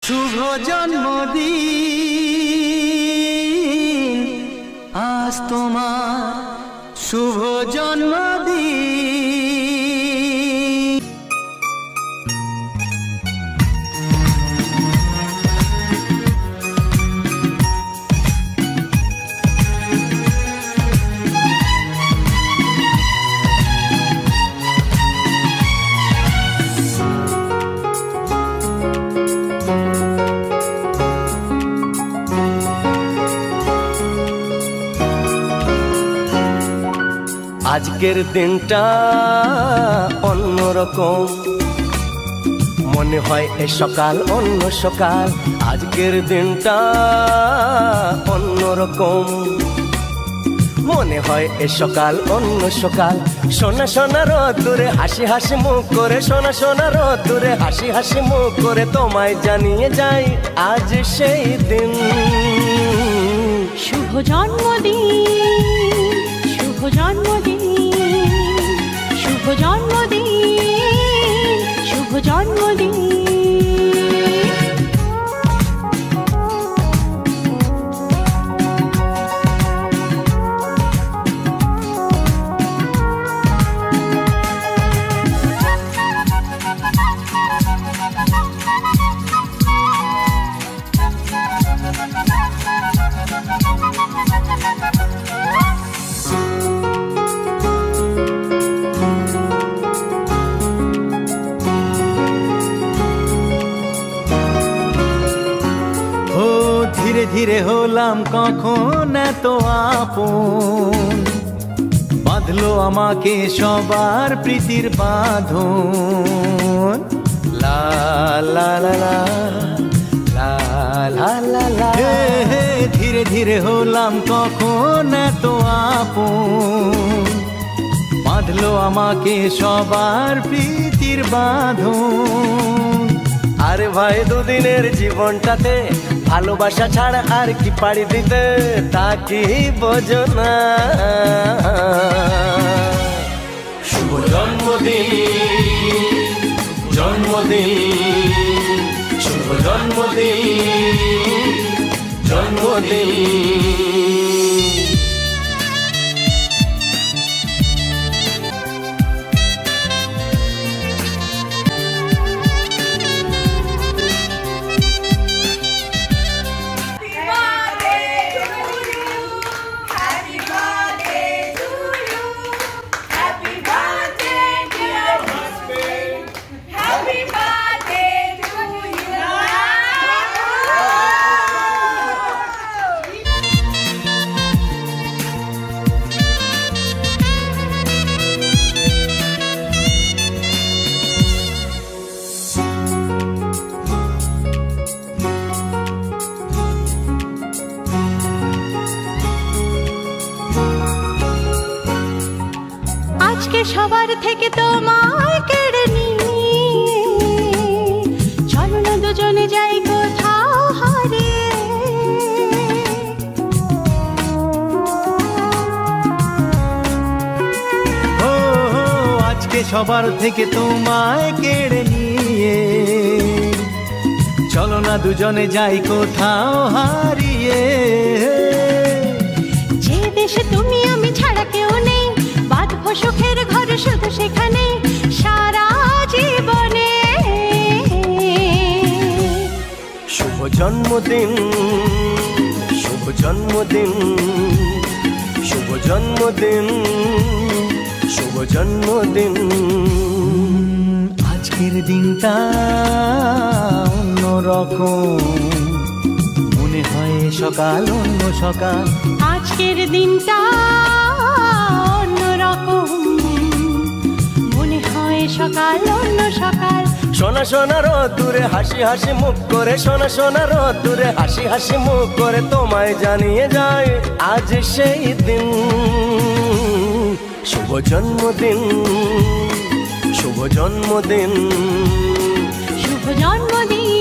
শুভ জন্মদিন আজ তোমার শুভ জন্মদিন। আজকের দিনটা অন্যরকম, মনে হয় এ সকাল অন্য সকাল। আজকের দিনটা অন্যরকম, মনে হয় এ সকাল অন্য সকাল। সোনা সোনা রোদ্দুরে হাসি হাসি মুখ করে, সোনা সোনা রোদ্দুরে হাসি হাসি মুখ করে তোমায় জানিয়ে যাই আজ সেই দিন। শুভ জন্মদিন, শুভ জন্মদিন, শুভ জন্মদিন, শুভ জন্মদিন। ধীরে ধীরে হলাম কখন এত আপন, বাঁধলো আমাকে সবার প্রীতির বাঁধন। লা লা লা লা লা লা লা লা। ধীরে ধীরে হলাম কখন এত আপন, বাঁধলো আমাকে সবার প্রীতির বাঁধন। আরে ভাই দুদিনের জীবনটাতে ভালোবাসা ছাড়া আর কি পাড়ি দিতে, তা কি বোঝো না। শুভ জন্মদিন, জন্মদিন, শুভ জন্মদিন, জন্মদিন। আজকে সবার থেকে তোমায় কেড়ে নিয়ে চলো না দুজনে যাই কোথাও হারিয়ে। ও আজকে সবার থেকে তোমায় কেড়ে নিয়ে চলো না দুজনে যাই কোথাও হারিয়ে। যে দেশে তুমি আমি ছাড়া কেউ নেই, বাঁধবো সুখের ঘর শুধু সেখানে সারা জীবনে। শুভ জন্মদিন, শুভ জন্মদিন, শুভ জন্মদিন, শুভ জন্মদিন। আজকের দিনটা অন্যরকম, মনে হয় সকাল অন্য সকাল। আজকের দিনটা অন্যরকম, মনে হয় সকাল অন্য সকাল। সোনা সোনা রোদ্দুরে হাসি হাসি মুখ করে, সোনা সোনা রোদ্দুরে হাসি হাসি মুখ করে তোমায় জানিয়ে যায় আজ সেই দিন। শুভ জন্মদিন, শুভ জন্মদিন, শুভ জন্মদিন,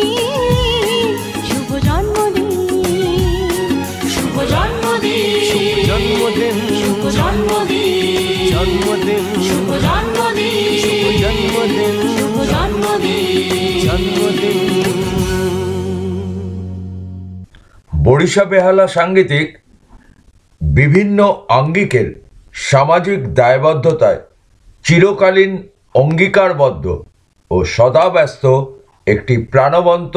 শুভ জন্মদিন, শুভ জন্মদিন, শুভ জন্মদিন, শুভ জন্মদিন, জন্মদিন, শুভ জন্মদিন, শুভ জন্মদিন, শুভ জন্মদিন, জন্মদিন। বরিশা বেহালা সাংগীতিক বিভিন্ন আঙ্গিকের সামাজিক দায়বদ্ধতায় চিরকালীন অঙ্গীকারবদ্ধ ও সদাব্যস্ত একটি প্রাণবন্ত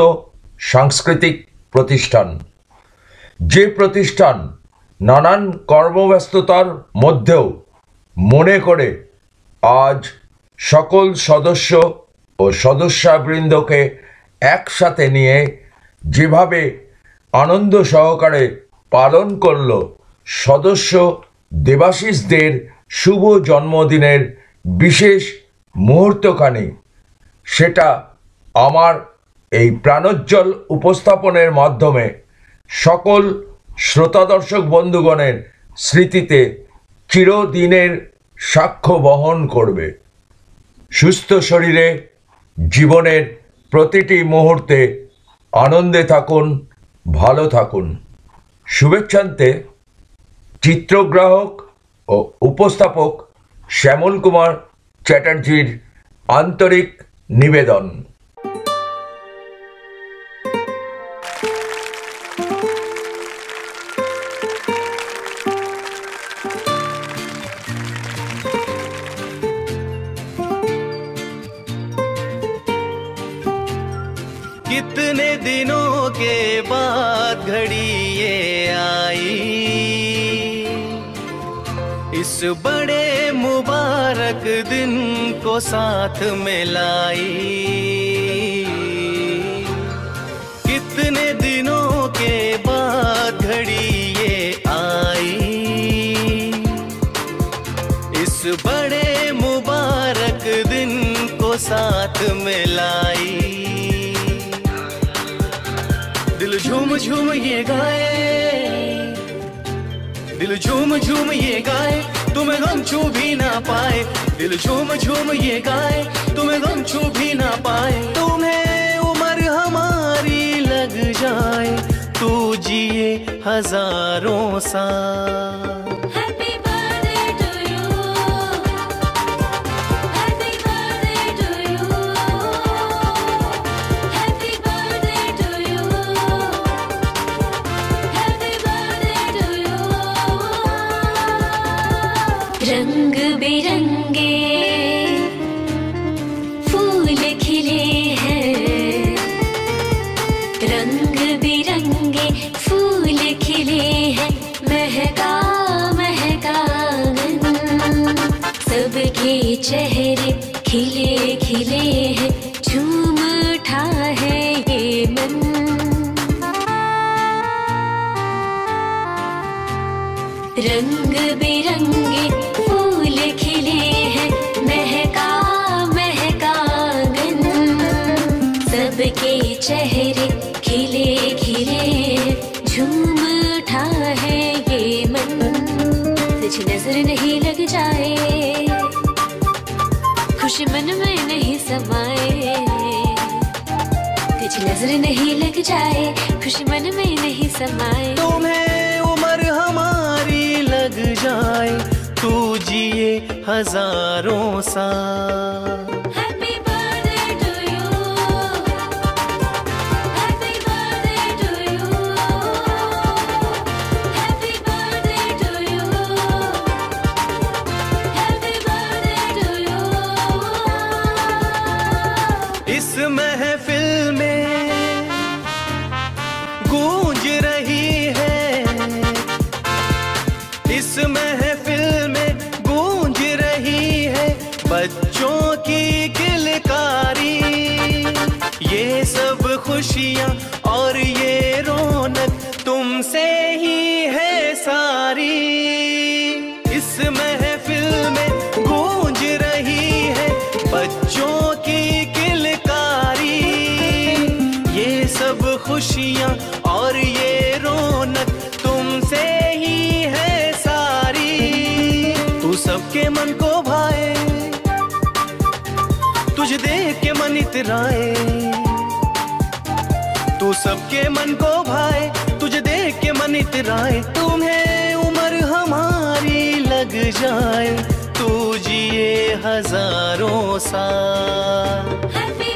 সাংস্কৃতিক প্রতিষ্ঠান, যে প্রতিষ্ঠান নানান কর্মব্যস্ততার মধ্যেও মনে করে আজ সকল সদস্য ও সদস্যবৃন্দকে একসাথে নিয়ে যেভাবে আনন্দ সহকারে পালন করল সদস্য দেবাশিসদের শুভ জন্মদিনের বিশেষ মুহূর্তখানি, সেটা আমার এই প্রাণোজ্জ্বল উপস্থাপনের মাধ্যমে সকল শ্রোতা দর্শক বন্ধুগণের স্মৃতিতে চিরদিনের সাক্ষ্য বহন করবে। সুস্থ শরীরে জীবনের প্রতিটি মুহূর্তে আনন্দে থাকুন, ভালো থাকুন। শুভেচ্ছান্তে চিত্রগ্রাহক ও উপস্থাপক শ্যামল কুমার চ্যাটার্জির আন্তরিক নিবেদন। कितने दिनों के बाद घड़ी ये आई, इस बड़े मुबारक दिन को साथ में लाई। कितने दिनों के बाद घड़ी ये आई, इस बड़े मुबारक दिन को साथ में लाई। दिल झूम झूम ये गाए, दिल झूम झूम ये गाए, तुम्हें गम छू भी ना पाए। दिल झूम झूम ये गाए, तुम्हें गम छू भी ना पाए। तुम्हें उम्र हमारी लग जाए, तू जिए हजारों साल। रंग बिरंगे फूल खिले हैं, रंग बिरंगे फूल खिले हैं, महका महका आंगन, सबके चेहरे खिले खिले हैं, झूम उठा है ये मन। रंग बिरंगे फूल खिले हैं, महका महका आंगन, सबके चेहरे खिले खिले हैं, झूम उठा है ये मन। तुझे नजर नहीं लग जाए, खुशी मन में नहीं समाए। तुझे नजर नहीं लग जाए, खुशी मन में नहीं समाए। तुम्हें उम्र हमारी लग जाए, तू जिए हजारों साल। Happy birthday to you, happy birthday to you, happy birthday to you, happy birthday to you। इस महफिल में गूंज रही है, इस महफिल में गूंज रही है बच्चों की किलकारी। ये सब खुशियाँ और ये रौनक तुमसे ही है सारी। इस महफिल में गूंज रही है बच्चों की किलकारी। ये सब खुशियाँ और ये रौनक तुमसे ही है सारी। तू सबके मन को भाए, तुझे देख के मन इतराए। तू सबके मन को भाए, तुझे देख के मन इतराए। तुम्हें उम्र हमारी लग जाए, तू जिए हजारों साल। Happy